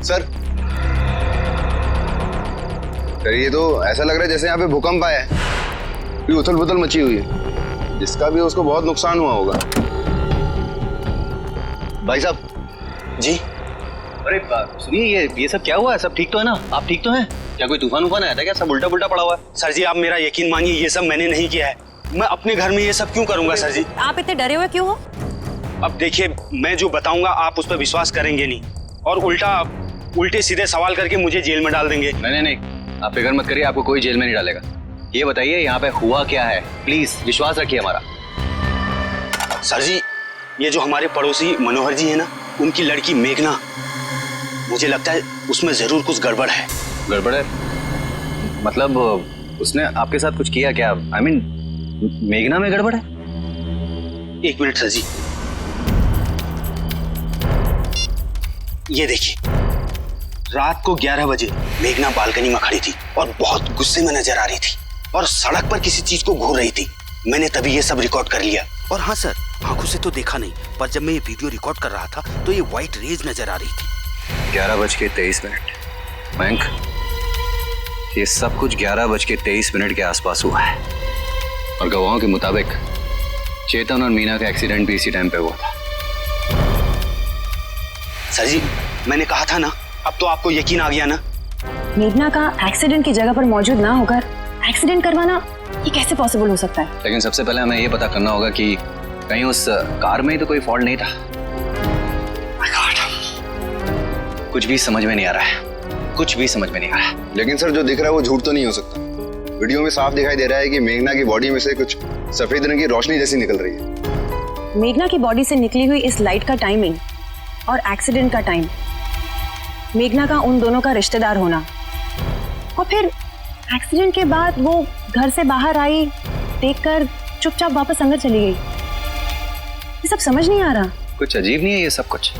Sir sir, ये तो ऐसा लग रहा है जैसे यहाँ पे भूकंप आया है, पूरी उथल पुथल मची हुई है, जिसका भी उसको बहुत नुकसान हुआ होगा। भाई साहब जी। अरे सुनिए, ये सब क्या हुआ है? सब ठीक तो है ना? आप ठीक तो हैं? क्या कोई तूफान उफान आया था क्या? सब उल्टा पुल्टा पड़ा हुआ है। सर जी आप मेरा यकीन मानिए, ये सब मैंने नहीं किया है। मैं अपने घर में ये सब क्यों करूंगा सर जी? आप इतने डरे हुए क्यों हो? अब देखिए, मैं जो बताऊंगा आप उस पर विश्वास करेंगे नहीं और उल्टे सीधे सवाल करके मुझे जेल में डाल देंगे। नहीं, आप फिक्र मत करिए, आपको कोई जेल में नहीं डालेगा। ये बताइए यहाँ पे हुआ क्या है, प्लीज विश्वास रखिए हमारा। सर जी, ये जो हमारे पड़ोसी मनोहर जी है ना, उनकी लड़की मेघना, मुझे लगता है उसमें जरूर कुछ गड़बड़ है। गड़बड़ है मतलब उसने आपके साथ कुछ किया क्या? I mean, मेघना में गड़बड़ है? एक मिनट सर जी, ये देखिए, रात को 11 बजे मेघना बालकनी में खड़ी थी और बहुत गुस्से में नजर आ रही थी और सड़क पर किसी चीज को घूर रही थी। मैंने तभी ये सब रिकॉर्ड कर लिया। और हाँ सर, आंखों से तो देखा नहीं, पर जब मैं ये वीडियो रिकॉर्ड कर रहा था तो ये व्हाइट रेज नजर आ रही थी। 11:23। मयंक, ये सब कुछ 11:23 के आसपास हुआ है और गवाहों के मुताबिक चेतन और मीना का एक्सीडेंट भी इसी टाइम पे हुआ था। सर जी, मैंने कहा था ना, अब तो आपको यकीन आ गया ना? मेघना का एक्सीडेंट की जगह पर मौजूद ना होकर एक्सीडेंट करवाना, ये कैसे पॉसिबल हो सकता है? लेकिन सबसे पहले हमें ये पता करना होगा कि कहीं उस कार में ही तो कोई फॉल्ट नहीं था। कुछ भी समझ में नहीं आ रहा है, कुछ भी समझ में नहीं आ रहा है। लेकिन सर, जो दिख रहा है वो झूठ तो नहीं हो सकता। वीडियो में साफ दिखाई दे रहा है कि मेघना की बॉडी में से कुछ सफेद रंग की रोशनी जैसी निकल रही है। मेघना की बॉडी से निकली हुई इस लाइट का टाइमिंग और एक्सीडेंट का टाइम, मेघना का उन दोनों का रिश्तेदार होना, और फिर एक्सीडेंट के बाद वो घर से बाहर आई, देखकर चुपचाप वापस अंदर चली गई। ये सब समझ नहीं आ रहा। कुछ अजीब नहीं है ये सब कुछ?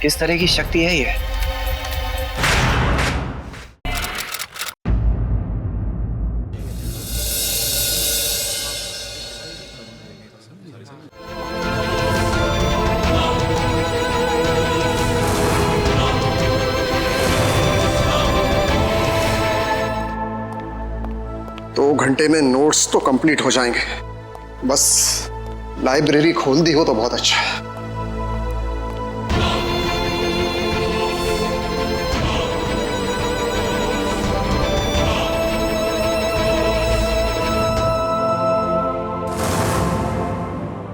किस तरह की शक्ति है ये? घंटे में नोट्स तो कंप्लीट हो जाएंगे। बस लाइब्रेरी खोल दी हो तो बहुत अच्छा है।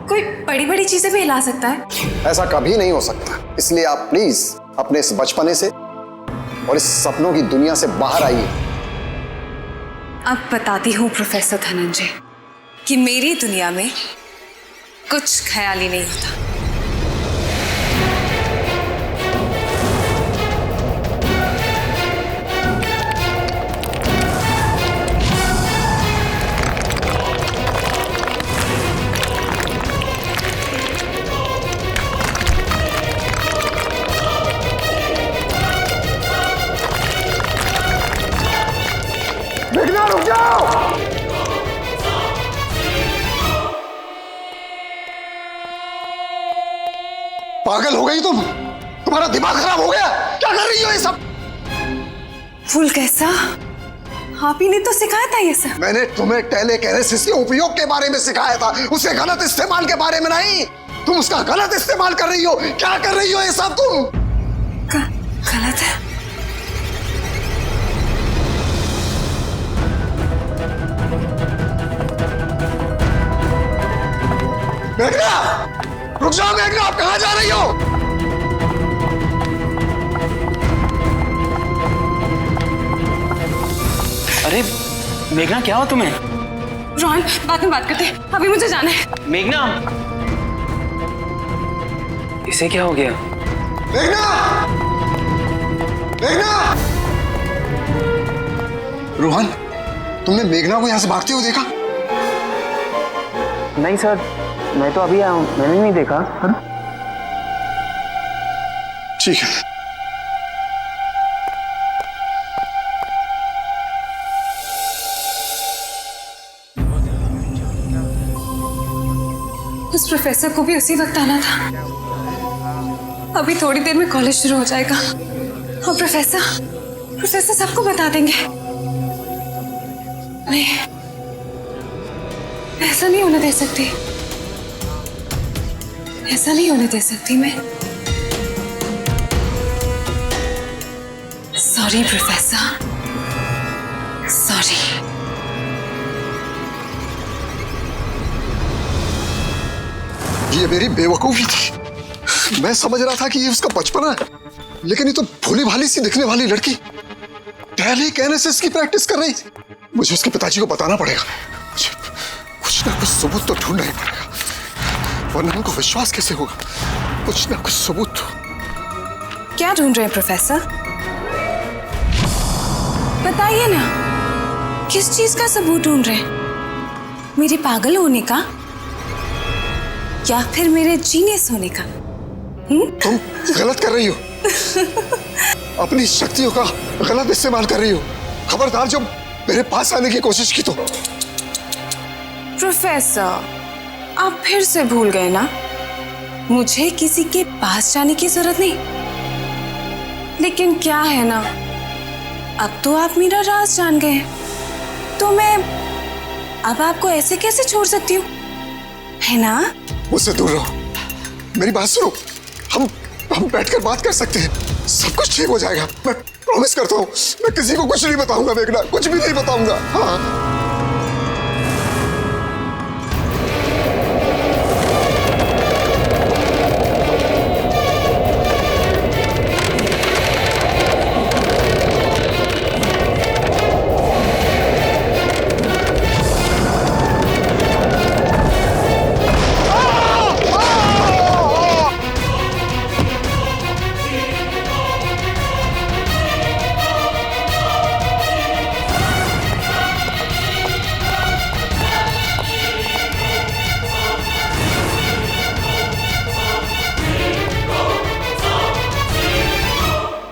कोई बड़ी बड़ी चीजें भी हिला सकता है? ऐसा कभी नहीं हो सकता, इसलिए आप प्लीज अपने इस बचपने से और इस सपनों की दुनिया से बाहर आइए। अब बताती हूँ प्रोफेसर धनंजय कि मेरी दुनिया में कुछ ख्याल ही नहीं होता। रुक जाओ! पागल हो गई तुम? तुम्हारा दिमाग खराब हो गया? क्या कर रही हो ये सब? फूल कैसा? आप ही ने तो सिखाया था ये सब। मैंने तुम्हें टेलीकिनेसिस के उपयोग के बारे में सिखाया था, उसके गलत इस्तेमाल के बारे में नहीं। तुम उसका गलत इस्तेमाल कर रही हो। क्या कर रही हो ये सब तुम? गलत है? मेघना! रुक जाओ मेघना, आप कहां जा रही हो? अरे मेघना, क्या हुआ तुम्हें? रोहन, बाद में बात करते हैं, अभी मुझे जाना है। मेघना, इसे क्या हो गया? मेघना! मेघना! रोहन, तुमने मेघना को यहां से भागते हुए देखा? नहीं सर, मैं तो अभी आया हूँ, मैंने नहीं देखा। ठीक है। उस प्रोफेसर को भी उसी वक्त आना था। अभी थोड़ी देर में कॉलेज शुरू हो जाएगा और प्रोफेसर सबको बता देंगे। नहीं, ऐसा नहीं होने दे सकती, ऐसा नहीं होने दे सकती मैं। Sorry professor, sorry. ये मेरी बेवकूफी थी। मैं समझ रहा था कि ये उसका बचपना है, लेकिन ये तो भोली भाली सी दिखने वाली लड़की पहले एनएसएस की प्रैक्टिस कर रही थी। मुझे उसके पिताजी को बताना पड़ेगा। मुझे कुछ ना कुछ सबूत तो ढूंढना ही पड़ेगा, वरना उनको विश्वास कैसे होगा। कुछ ना कुछ सबूत तो। क्या ढूंढ रहे हैं प्रोफेसर? बताइए ना, किस चीज का सबूत ढूंढ रहे हैं? मेरे पागल होने का या फिर मेरे जीनियस होने का? तुम गलत कर रही हो, अपनी शक्तियों का गलत इस्तेमाल कर रही हो। खबरदार जो मेरे पास आने की कोशिश की तो। प्रोफेसर, आप फिर से भूल गए ना, मुझे किसी के पास जाने की जरूरत नहीं। लेकिन क्या है ना, अब तो आप मेरा राज जान गए, तो मैं अब आपको ऐसे कैसे छोड़ सकती हूँ, है ना? मुझसे दूर रहो, मेरी बात सुनो। हम बैठकर बात कर सकते हैं, सब कुछ ठीक हो जाएगा। मैं प्रॉमिस करता हूँ, मैं किसी को कुछ नहीं बताऊंगा मेघना, कुछ भी नहीं बताऊंगा। हाँ।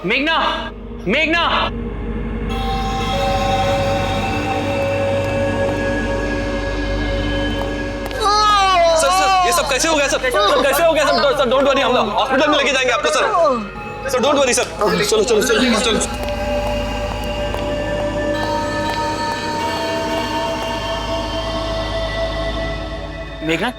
मेघना, मेघना! सर ये सब कैसे हो गया? सर कैसे हो गया? सर डोंट वरी, हम हॉस्पिटल में लेके जाएंगे आपको। Sir don't worry sir. चलो चलो चलो चलो। मेघना,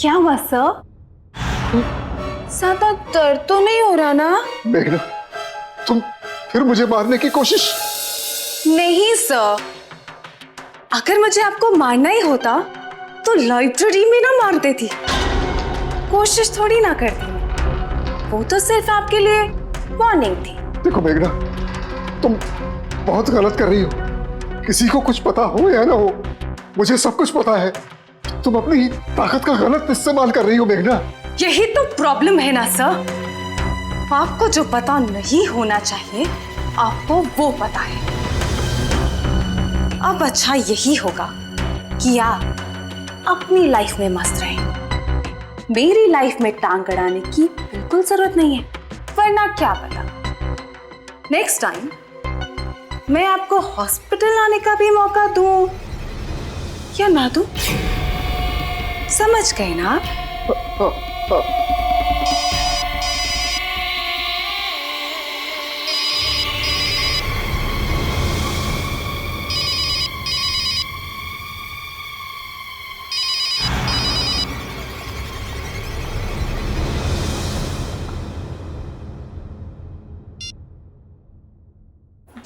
क्या हुआ सर? ज्यादा दर्द तो नहीं हो रहा ना? मेघना, तुम फिर मुझे मारने की कोशिश? नहीं सर, अगर मुझे आपको मारना ही होता तो लाइब्रेरी में ना मार देती, कोशिश थोड़ी ना करती। वो तो सिर्फ आपके लिए वार्निंग थी। देखो मेघना, तुम बहुत गलत कर रही हो। किसी को कुछ पता हो या ना हो, मुझे सब कुछ पता है। तुम अपनी ताकत का गलत इस्तेमाल कर रही हो मेघना। यही तो प्रॉब्लम है ना सर, आपको जो पता नहीं होना चाहिए आपको वो पता है। अब अच्छा यही होगा कि आप अपनी लाइफ में मस्त रहें, मेरी लाइफ में टांग अड़ाने की बिल्कुल जरूरत नहीं है। वरना क्या पता नेक्स्ट टाइम मैं आपको हॉस्पिटल आने का भी मौका दूं या ना दूं। समझ गए ना आप?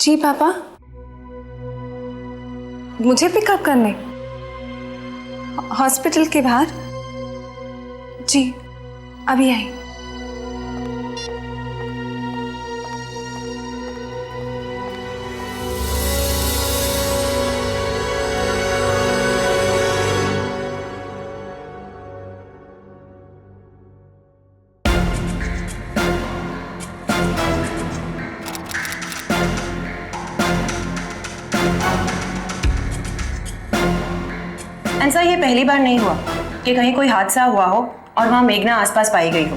जी पापा, मुझे पिकअप करने हॉस्पिटल के बाहर? जी अभी आई। ऐसा ये पहली बार नहीं हुआ कि कहीं कोई हादसा हुआ हो और वहां मेघना आसपास पाई गई हो।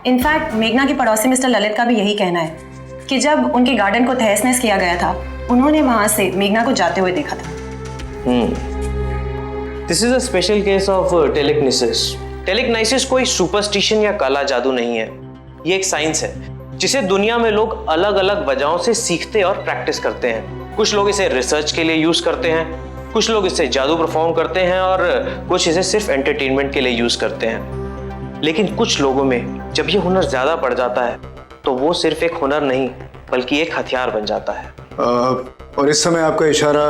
इनफैक्ट मेघना के पड़ोसी मिस्टर ललित का भी यही कहना है कि जब उनके गार्डन को तहस नहस किया गया था, उन्होंने वहां से मेघना को जाते हुए देखा था। This is a special case of telekinesis. Telekinesis कोई सुपरस्टिशन या काला जादू नहीं है, ये एक साइंस है जिसे दुनिया में लोग अलग अलग वजहों से सीखते और प्रैक्टिस करते हैं। कुछ लोग इसे रिसर्च के लिए यूज करते हैं, कुछ लोग इससे जादू परफॉर्म करते हैं और कुछ इसे सिर्फ एंटरटेनमेंट के लिए यूज करते हैं। लेकिन कुछ लोगों में जब ये हुनर ज्यादा बढ़ जाता है तो वो सिर्फ एक हुनर नहीं बल्कि एक हथियार बन जाता है। और इस समय आपका इशारा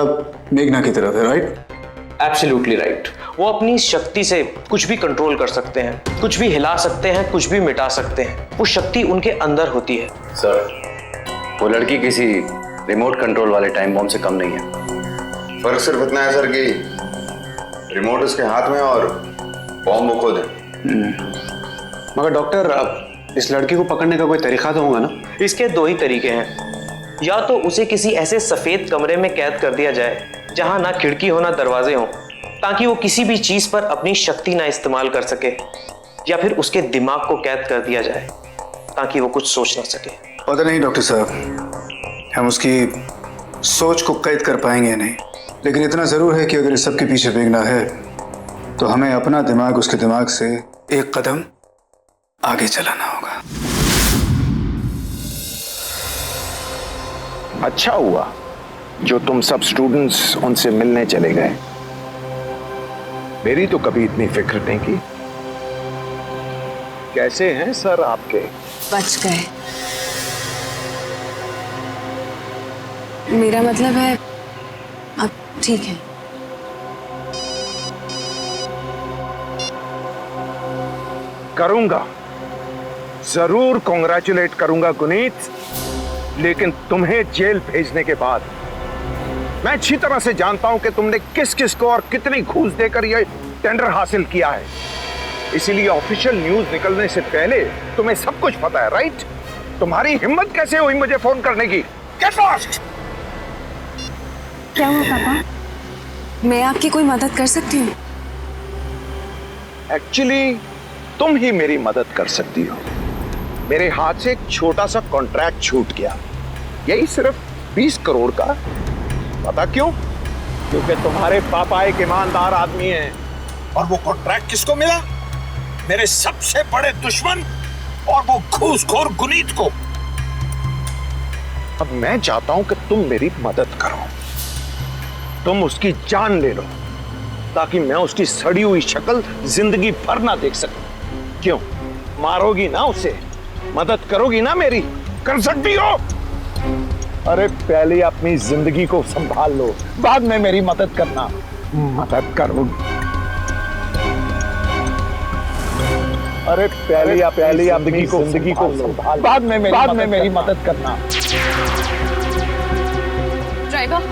मेघना की तरफ है, राइट? Absolutely right. वो अपनी शक्ति से कुछ भी कंट्रोल कर सकते हैं, कुछ भी हिला सकते हैं, कुछ भी मिटा सकते हैं। वो शक्ति उनके अंदर होती है। सर, वो लड़की किसी रिमोट कंट्रोल वाले टाइम बॉम्ब से कम नहीं है। फर्क सिर्फ इतना है सर कि रिमोट उसके हाथ में और बॉम्ब वो खुद है। मगर डॉक्टर, इस लड़की को पकड़ने का कोई तरीका तो होगा ना? इसके दो ही तरीके हैं। या तो उसे किसी ऐसे सफेद कमरे में कैद कर दिया जाए जहां ना खिड़की हो ना दरवाजे हो, ताकि वो किसी भी चीज पर अपनी शक्ति ना इस्तेमाल कर सके, या फिर उसके दिमाग को कैद कर दिया जाए ताकि वो कुछ सोच ना सके। पता नहीं डॉक्टर साहब, हम उसकी सोच को कैद कर पाएंगे या नहीं, लेकिन इतना जरूर है कि अगर इस सब के पीछे मेघना है तो हमें अपना दिमाग उसके दिमाग से एक कदम आगे चलाना होगा। अच्छा हुआ जो तुम सब स्टूडेंट्स उनसे मिलने चले गए। मेरी तो कभी इतनी फिक्र नहीं की। कैसे हैं सर आपके? बच गए। मेरा मतलब है अब ठीक है। करूंगा, जरूर कॉन्ग्रेचुलेट करूंगा गुनीत, लेकिन तुम्हें जेल भेजने के बाद मैं अच्छी तरह से जानता हूं कि तुमने किस किस को और कितनी घूस देकर यह टेंडर हासिल किया है। इसीलिए ऑफिशियल न्यूज निकलने से पहले तुम्हें सब कुछ पता है, राइट? तुम्हारी हिम्मत कैसे हुई मुझे फोन करने की? Get lost! क्या हुआ पापा? मैं आपकी कोई मदद कर सकती हूँ? एक्चुअली तुम ही मेरी मदद कर सकती हो। मेरे हाथ से एक छोटा सा कॉन्ट्रैक्ट छूट गया, यही सिर्फ 20 करोड़ का। पता क्यों? क्योंकि तुम्हारे पापा एक ईमानदार आदमी हैं। और वो कॉन्ट्रैक्ट किसको मिला? मेरे सबसे बड़े दुश्मन और वो घूसखोर गुनीत को। अब मैं चाहता हूं कि तुम मेरी मदद करो, तुम उसकी जान ले लो, ताकि मैं उसकी सड़ी हुई शक्ल जिंदगी भर ना देख सकूं। क्यों? मारोगी ना उसे? मदद करोगी ना मेरी? कर सकती हो? अरे पहले अपनी जिंदगी को संभाल लो, बाद में मेरी मदद करना। मदद करोगी? अरे पहले अपनी जिंदगी को संभाल, बाद में मेरी मदद करना। ड्राइवर,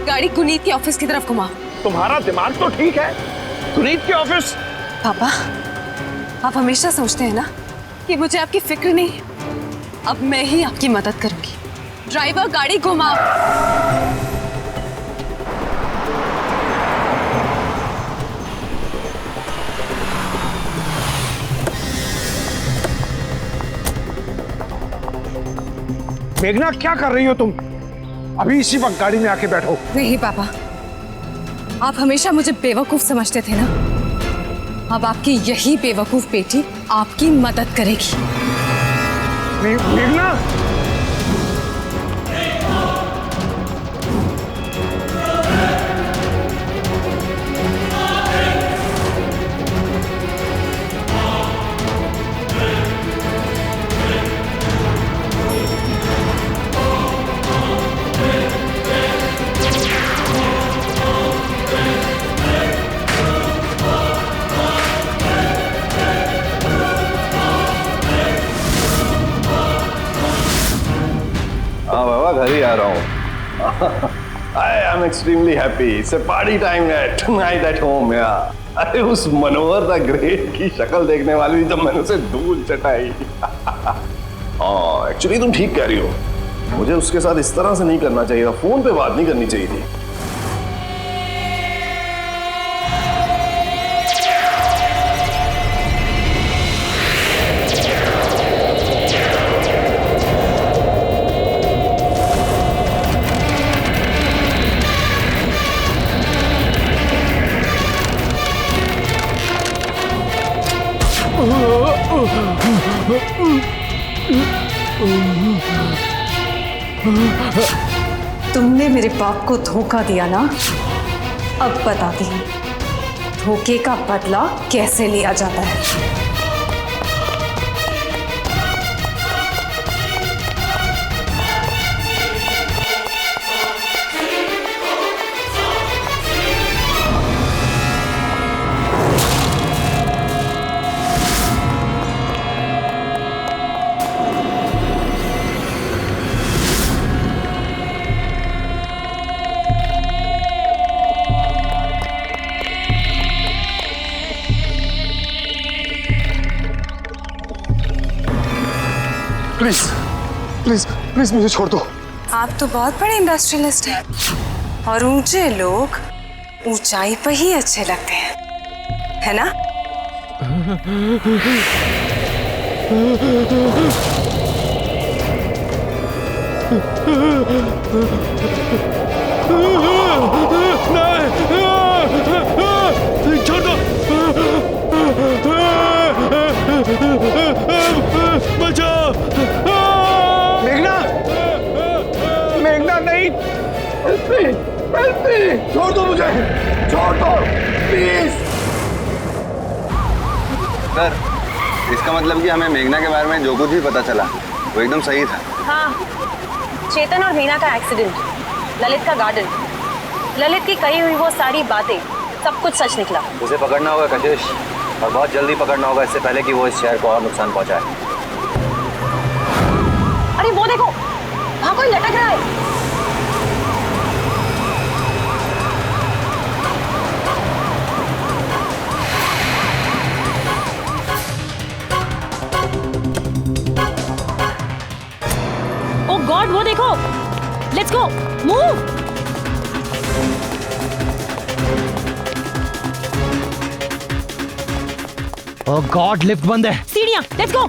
गाड़ी गुनीत के ऑफिस की तरफ घुमा। तुम्हारा दिमाग तो ठीक है। गुनीत के ऑफिस? पापा, आप हमेशा सोचते हैं ना कि मुझे आपकी फिक्र नहीं। अब मैं ही आपकी मदद करूंगी। ड्राइवर, गाड़ी घुमा। मेघना, क्या कर रही हो तुम? अभी इसी वक्त गाड़ी में आके बैठो। नहीं पापा, आप हमेशा मुझे बेवकूफ समझते थे ना। अब आपकी यही बेवकूफ बेटी आपकी मदद करेगी। मेघना, घर ही आ रहा हूँ। I am extremely happy. It's a party time tonight at home. अरे उस मनोहर द ग्रेट की शक्ल देखने वाली जब मैंने उसे धूल चटाई। हाँ, एक्चुअली तुम ठीक कह रही हो। मुझे उसके साथ इस तरह से नहीं करना चाहिए था, फोन पे बात नहीं करनी चाहिए थी। तुमने मेरे बाप को धोखा दिया ना, अब बताती हूँ धोखे का बदला कैसे लिया जाता है। प्लीज प्लीज प्लीज मुझे छोड़ दो। आप तो बहुत बड़े इंडस्ट्रियलिस्ट हैं और ऊंचे लोग ऊंचाई पर ही अच्छे लगते हैं, है ना? नहीं, छोड़ दो। बचाओ। मेघना, मेघना नहीं। छोड़ दो मुझे, छोड़ दो प्लीज। सर, इसका मतलब कि हमें मेघना के बारे में जो कुछ भी पता चला वो एकदम सही था। हाँ, चेतन और मीना का एक्सीडेंट, ललित का गार्डन, ललित की कही हुई वो सारी बातें, सब कुछ सच निकला। उसे पकड़ना होगा कशिश, और बहुत जल्दी पकड़ना होगा, इससे पहले कि वो इस शहर को और नुकसान पहुंचाए। अरे वो देखो, वहां कोई लटक रहा है। ओ गॉड, वो देखो, let's go, move. Oh God, lift बंद है। सीढ़ियां, लेट्स गो।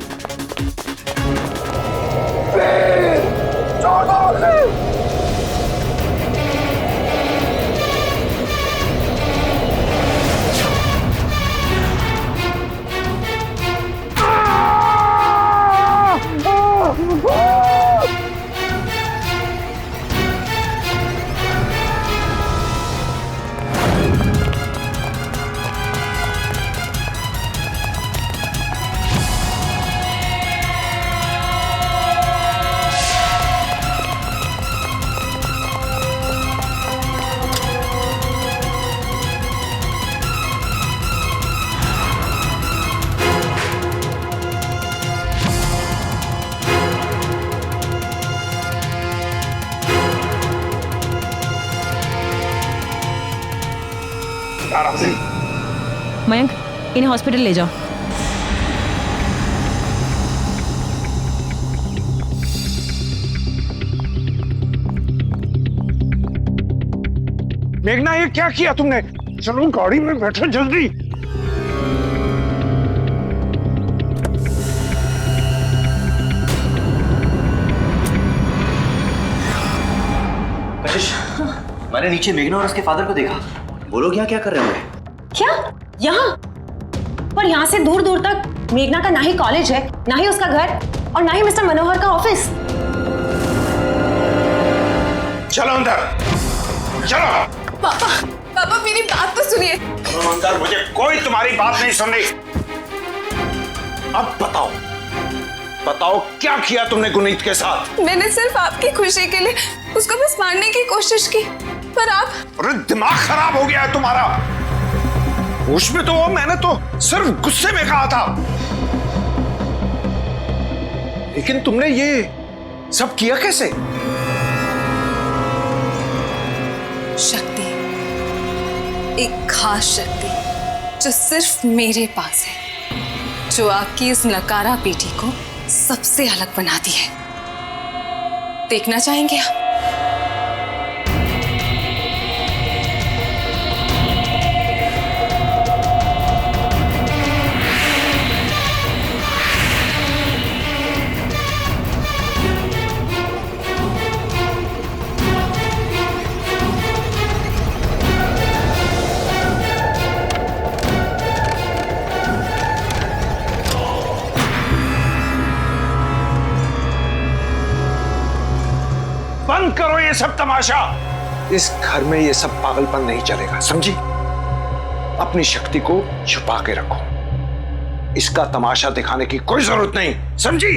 मयंक, इन्हें हॉस्पिटल ले जाओ। मेघना, ये क्या किया तुमने? चलो गाड़ी में बैठो जल्दी। कशिश, मैंने नीचे मेघना और उसके फादर को देखा। वो लोग यहाँ क्या कर रहे होंगे? क्या? यहाँ? पर यहाँ से दूर दूर तक मेघना का ना ही कॉलेज है, ना ही उसका घर, और ना ही मिस्टर मनोहर का ऑफिस। चलो अंदर, चलो। पापा, पापा मेरी बात तो सुनिए। चलो अंदर, मुझे कोई तुम्हारी बात नहीं सुननी। अब बताओ, बताओ क्या किया तुमने गुनीत के साथ? मैंने सिर्फ आपकी खुशी के लिए उसको बस मारने की कोशिश की, पर आप। अरे दिमाग खराब हो गया है तुम्हारा। उसमें तो मैंने तो सिर्फ गुस्से में कहा था, लेकिन तुमने ये सब किया कैसे? शक्ति, एक खास शक्ति जो सिर्फ मेरे पास है, जो आपकी इस नकारा बेटी को सबसे अलग बनाती है। देखना चाहेंगे आप? बंद करो ये सब तमाशा। इस घर में ये सब पागलपन नहीं चलेगा, समझी? अपनी शक्ति को छुपा के रखो। इसका तमाशा दिखाने की कोई जरूरत नहीं, समझी?